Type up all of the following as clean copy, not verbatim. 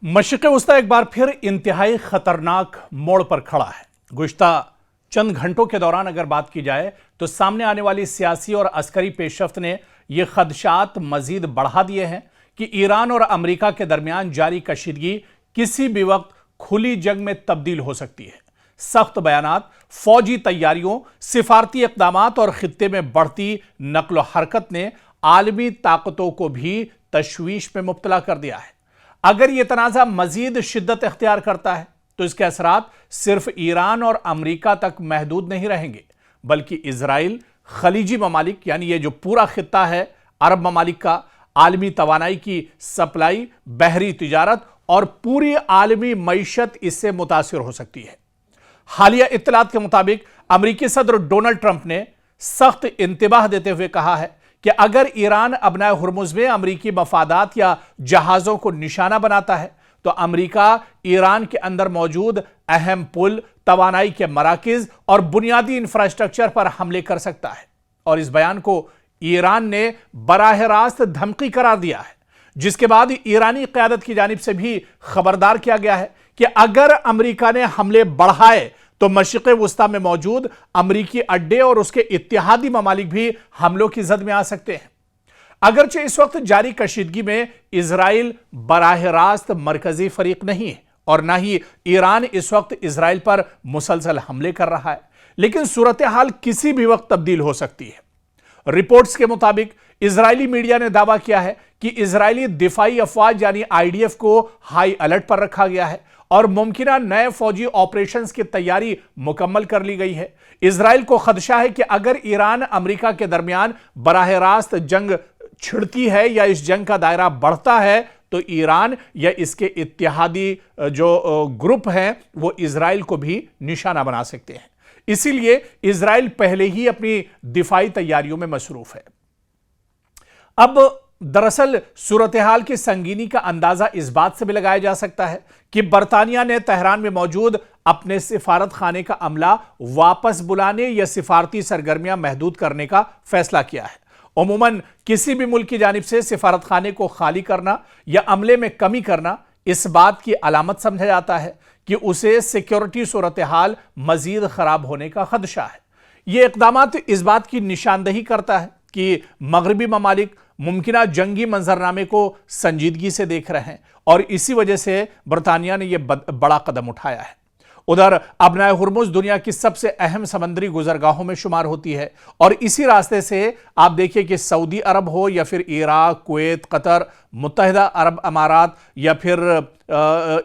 मशरिक़ वस्ता एक बार फिर इंतहाई खतरनाक मोड़ पर खड़ा है। गुज़िश्ता चंद घंटों के दौरान अगर बात की जाए तो सामने आने वाली सियासी और अस्करी पेशरफ्त ने यह खदशात मजीद बढ़ा दिए हैं कि ईरान और अमेरिका के दरमियान जारी कशीदगी किसी भी वक्त खुली जंग में तब्दील हो सकती है। सख्त बयानात, फौजी तैयारियों, सिफारती इक़दामात और खित्ते में बढ़ती नक्ल हरकत ने आलमी ताकतों को भी तशवीश में मुब्तला कर दिया है। अगर यह तनाज़ा मजीद शिद्दत इख्तियार करता है तो इसके असरात सिर्फ ईरान और अमेरिका तक महदूद नहीं रहेंगे, बल्कि इजराइल, खलीजी ममालिक यानी ये जो पूरा खित्ता है अरब ममालिक का, आलमी तवानाई की सप्लाई, बहरी तिजारत और पूरी आलमी मईशत इससे मुतासिर हो सकती है। हालिया इत्तलात के मुताबिक अमेरिकी सदर डोनाल्ड ट्रंप ने सख्त इंतबाह देते हुए कहा है कि अगर ईरान अबनाए हुर्मुज़ में अमेरिकी मफादात या जहाज़ों को निशाना बनाता है तो अमेरिका ईरान के अंदर मौजूद अहम पुल, तवानाई के मराकिज और बुनियादी इंफ्रास्ट्रक्चर पर हमले कर सकता है। और इस बयान को ईरान ने बराह रास्त धमकी करार दिया है, जिसके बाद ईरानी क़यादत की जानिब से भी खबरदार किया गया है कि अगर अमेरिका ने हमले बढ़ाए तो मशरिक़ वस्ता में मौजूद अमेरिकी अड्डे और उसके इत्तेहादी ममालिक भी हमलों की जद में आ सकते हैं। अगरचे इस वक्त जारी कशीदगी में इजराइल बराह रास्त मरकजी फरीक नहीं है और ना ही ईरान इस वक्त इजराइल पर मुसलसल हमले कर रहा है, लेकिन सूरत हाल किसी भी वक्त तब्दील हो सकती है। रिपोर्ट्स के मुताबिक इजरायली मीडिया ने दावा किया है कि इजरायली दिफाई अफवाज यानी आईडीएफ को हाई अलर्ट पर रखा गया है और मुमकिना नए फौजी ऑपरेशंस की तैयारी मुकम्मल कर ली गई है। इजराइल को खदशा है कि अगर ईरान अमेरिका के दरमियान बराह रास्त जंग छिड़ती है या इस जंग का दायरा बढ़ता है तो ईरान या इसके इत्तेहादी जो ग्रुप हैं वो इजराइल को भी निशाना बना सकते हैं। इसीलिए इजराइल पहले ही अपनी दिफाई तैयारियों में मसरूफ है। अब दरअसल सूरत हाल की संगीनी का अंदाजा इस बात से भी लगाया जा सकता है कि बरतानिया ने तेहरान में मौजूद अपने सिफारत खाने का अमला वापस बुलाने या सिफारती सरगर्मियां महदूद करने का फैसला किया है। उमूमन किसी भी मुल्क की जानिब से सिफारत खाने को खाली करना या अमले में कमी करना इस बात की अलामत समझा जाता है कि उसे सिक्योरिटी सूरत हाल मजीद खराब होने का खदशा है। यह इक़दामात इस बात की निशानदही करता है कि मगरबी ममालिक मुमकिना जंगी मंजरनामे को संजीदगी से देख रहे हैं और इसी वजह से बरतानिया ने यह बड़ा कदम उठाया है। उधर अबनाए हुर्मुज़ दुनिया की सबसे अहम समंदरी गुजरगाहों में शुमार होती है और इसी रास्ते से आप देखिए कि सऊदी अरब हो या फिर इराक, कुवैत, कतर, मुत्तहिदा अरब अमारात या फिर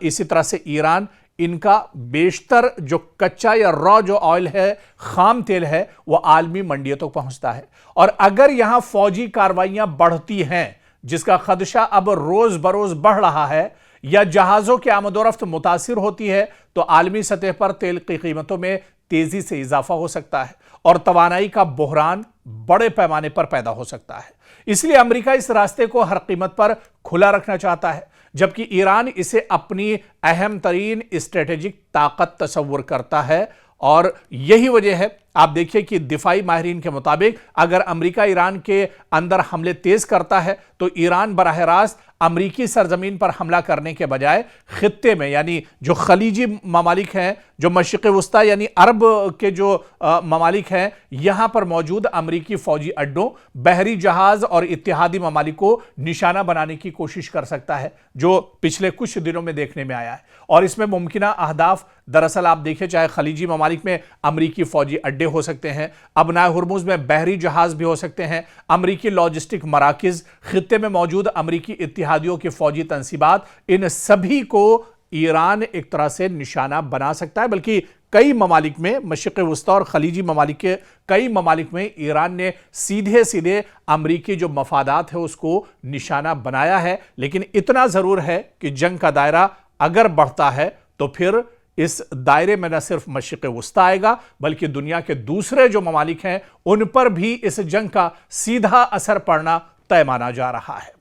इसी तरह से ईरान, इनका बेशतर जो कच्चा या रॉ जो ऑयल है, खाम तेल है, वो आलमी मंडियों तक पहुंचता है। और अगर यहां फौजी कार्रवाइयां बढ़ती हैं, जिसका खदशा अब रोज बरोज बढ़ रहा है, या जहाजों की आमदोरफ्त मुतासिर होती है तो आलमी सतह पर तेल की कीमतों में तेजी से इजाफा हो सकता है और तवानाई का बहरान बड़े पैमाने पर पैदा हो सकता है। इसलिए अमेरिका इस रास्ते को हर कीमत पर खुला रखना चाहता है, जबकि ईरान इसे अपनी अहम तरीन स्ट्रेटेजिक ताकत तस्वुर करता है। और यही वजह है, आप देखिए कि दिफाई माहिरीन के मुताबिक अगर अमेरिका ईरान के अंदर हमले तेज करता है तो ईरान बराह रास्त अमरीकी सरजमीन पर हमला करने के बजाय खित्ते में यानी जो खलीजी ममालिक हैं, जो मशरिक़ वस्ता यानी अरब के जो ममालिक हैं, यहां पर मौजूद अमरीकी फौजी अड्डों, बहरी जहाज और इत्तेहादी ममालिक को निशाना बनाने की कोशिश कर सकता है, जो पिछले कुछ दिनों में देखने में आया है। और इसमें मुमकिना अहदाफ दरअसल आप देखिए, चाहे खलीजी ममालिक में अमरीकी फौजी अड्डे हो सकते हैं, अबनाए हुर्मुज़ में बहरी जहाज भी हो सकते हैं, अमरीकी लॉजिस्टिक मराकिज, खित्ते में मौजूद अमरीकी इत्तेहादियों की फौजी तंसीबात, इन सभी को ईरान एक तरह से निशाना बना सकता है। बल्कि कई ममालिक में, मशरिक़ वस्ता और खलीजी ममालिक के कई ममालिक में ईरान ने सीधे सीधे अमरीकी जो मफादात है उसको निशाना बनाया है। लेकिन इतना ज़रूर है कि जंग का दायरा अगर बढ़ता है तो फिर इस दायरे में न सिर्फ मशरिक़ वस्ता आएगा, बल्कि दुनिया के दूसरे जो ममालिक हैं उन पर भी इस जंग का सीधा असर पड़ना तय माना जा रहा है।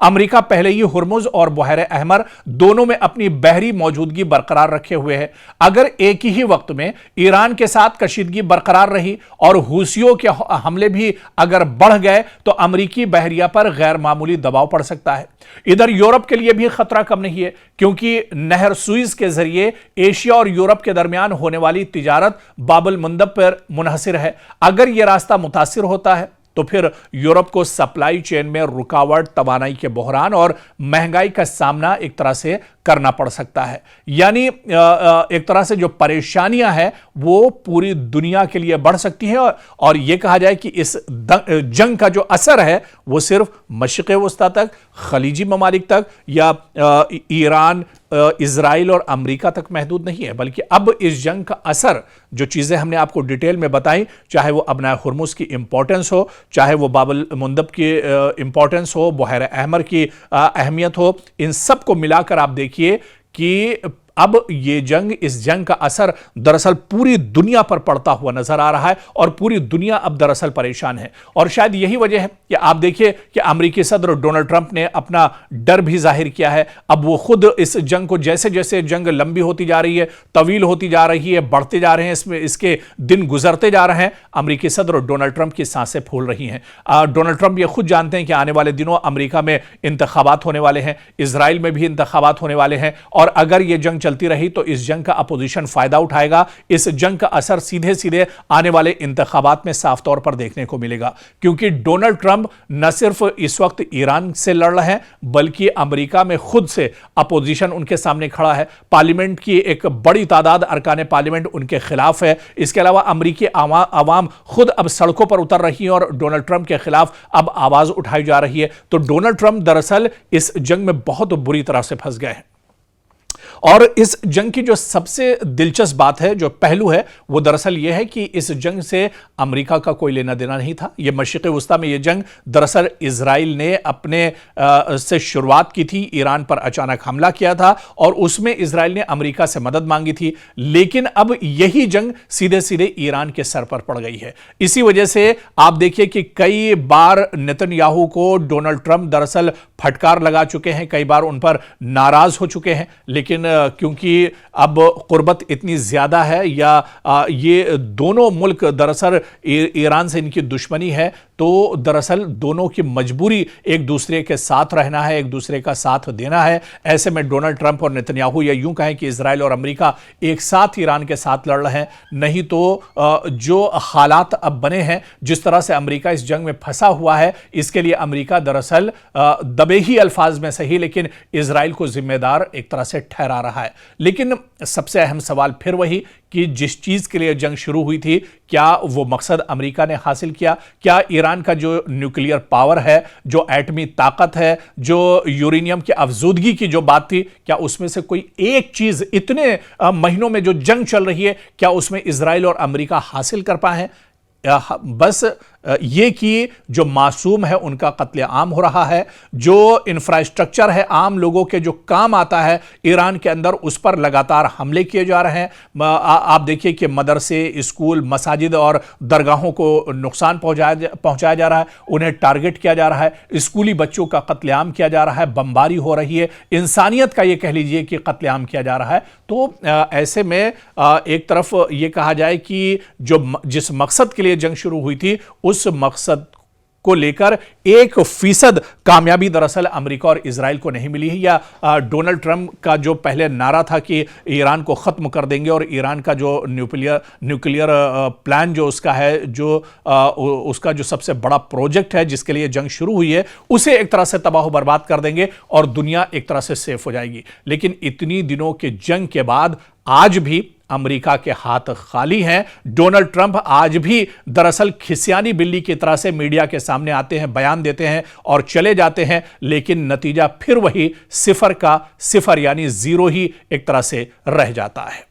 अमेरिका पहले ही हुर्मुज और बहर अहमर दोनों में अपनी बहरी मौजूदगी बरकरार रखे हुए है। अगर एक ही वक्त में ईरान के साथ कशीदगी बरकरार रही और हूसियों के हमले भी अगर बढ़ गए तो अमेरिकी बहरिया पर गैर मामूली दबाव पड़ सकता है। इधर यूरोप के लिए भी खतरा कम नहीं है, क्योंकि नहर सुइज के जरिए एशिया और यूरोप के दरमियान होने वाली तिजारत बाबुल मंदब पर मुनहसिर है। अगर यह रास्ता मुतासिर होता है तो फिर यूरोप को सप्लाई चेन में रुकावट, तवानाई के बहरान और महंगाई का सामना एक तरह से करना पड़ सकता है। यानी एक तरह से जो परेशानियां हैं वो पूरी दुनिया के लिए बढ़ सकती हैं और यह कहा जाए कि इस जंग का जो असर है वो सिर्फ मशरिक़ वस्ता तक, खलीजी ममालिक तक या ईरान, इजराइल और अमेरिका तक महदूद नहीं है, बल्कि अब इस जंग का असर, जो चीज़ें हमने आपको डिटेल में बताई, चाहे वो अबना हुर्मुज की इंपॉर्टेंस हो, चाहे वो बाबुल मुंदब की इंपॉर्टेंस हो, बहर अहमर की अहमियत हो, इन सब को मिलाकर आप देखिए कि अब ये जंग, इस जंग का असर दरअसल पूरी दुनिया पर पड़ता हुआ नजर आ रहा है और पूरी दुनिया अब दरअसल परेशान है। और शायद यही वजह है कि आप देखिए कि अमेरिकी सदर डोनाल्ड ट्रंप ने अपना डर भी जाहिर किया है। अब वो खुद इस जंग को, जैसे जैसे जंग लंबी होती जा रही है, तवील होती जा रही है, बढ़ते जा रहे हैं, इसमें इसके दिन गुजरते जा रहे हैं, अमेरिकी सदर डोनाल्ड ट्रंप की सांसें फूल रही हैं। डोनाल्ड ट्रंप ये खुद जानते हैं कि आने वाले दिनों अमेरिका में इंतखाबात होने वाले हैं, इजराइल में भी इंतखाबात होने वाले हैं, और अगर ये जंग चलती रही तो इस जंग का अपोजिशन फायदा उठाएगा। इस जंग का असर सीधे सीधे आने वाले इंतखाबात में साफ तौर पर देखने को मिलेगा, क्योंकि डोनाल्ड ट्रंप न सिर्फ इस वक्त ईरान से लड़ रहे हैं, बल्कि अमेरिका में खुद से अपोजिशन उनके सामने खड़ा है। पार्लियामेंट की एक बड़ी तादाद अरकान पार्लियामेंट उनके खिलाफ है। इसके अलावा अमेरिकी आवाम खुद अब सड़कों पर उतर रही है और डोनाल्ड ट्रंप के खिलाफ अब आवाज उठाई जा रही है। तो डोनाल्ड ट्रंप दरअसल इस जंग में बहुत बुरी तरह से फंस गए हैं। और इस जंग की जो सबसे दिलचस्प बात है, जो पहलू है, वो दरअसल यह है कि इस जंग से अमेरिका का कोई लेना देना नहीं था। यह मशरिक़ वस्ता में यह जंग दरअसल इजराइल ने अपने से शुरुआत की थी, ईरान पर अचानक हमला किया था और उसमें इजराइल ने अमेरिका से मदद मांगी थी। लेकिन अब यही जंग सीधे सीधे ईरान के सर पर पड़ गई है। इसी वजह से आप देखिए कि कई बार नेतन्याहू को डोनाल्ड ट्रंप दरअसल फटकार लगा चुके हैं, कई बार उन पर नाराज हो चुके हैं, लेकिन क्योंकि अब कुर्बत इतनी ज्यादा है या ये दोनों मुल्क दरअसल ईरान से इनकी दुश्मनी है, तो दरअसल दोनों की मजबूरी एक दूसरे के साथ रहना है, एक दूसरे का साथ देना है। ऐसे में डोनाल्ड ट्रंप और नेतन्याहू, या यूं कहें कि इजराइल और अमेरिका एक साथ ईरान के साथ लड़ रहे हैं। नहीं तो जो हालात अब बने हैं, जिस तरह से अमेरिका इस जंग में फंसा हुआ है, इसके लिए अमेरिका दरअसल दबे ही अल्फाज में सही लेकिन इजराइल को जिम्मेदार एक तरह से ठहरा रहा है। लेकिन सबसे अहम सवाल फिर वही कि जिस चीज के लिए जंग शुरू हुई थी, क्या वो मकसद अमेरिका ने हासिल किया? क्या ईरान का जो न्यूक्लियर पावर है, जो एटमी ताकत है, जो यूरेनियम की अफजूदगी की जो बात थी, क्या उसमें से कोई एक चीज इतने महीनों में जो जंग चल रही है, क्या उसमें इजराइल और अमेरिका हासिल कर पाए हैं? बस ये कि जो मासूम है उनका कत्लेआम हो रहा है, जो इंफ्रास्ट्रक्चर है, आम लोगों के जो काम आता है ईरान के अंदर, उस पर लगातार हमले किए जा रहे हैं। आप देखिए कि मदरसे, स्कूल, मसाजिद और दरगाहों को नुकसान पहुंचाया जा रहा है, उन्हें टारगेट किया जा रहा है, स्कूली बच्चों का कत्लेआम किया जा रहा है, बमबारी हो रही है, इंसानियत का ये कह लीजिए कि कत्लेआम किया जा रहा है। तो ऐसे में एक तरफ ये कहा जाए कि जिस मकसद के लिए जंग शुरू हुई थी, उस मकसद को लेकर 1% कामयाबी दरअसल अमेरिका और इजराइल को नहीं मिली है। या डोनाल्ड ट्रंप का जो पहले नारा था कि ईरान को खत्म कर देंगे और ईरान का जो न्यूक्लियर प्लान जो उसका है, जो उसका जो सबसे बड़ा प्रोजेक्ट है जिसके लिए जंग शुरू हुई है, उसे एक तरह से तबाह बर्बाद कर देंगे और दुनिया एक तरह से सेफ हो जाएगी। लेकिन इतनी दिनों के जंग के बाद आज भी अमेरिका के हाथ खाली हैं। डोनाल्ड ट्रंप आज भी दरअसल खिसियानी बिल्ली की तरह से मीडिया के सामने आते हैं, बयान देते हैं और चले जाते हैं, लेकिन नतीजा फिर वही सिफर का सिफर यानी जीरो ही एक तरह से रह जाता है।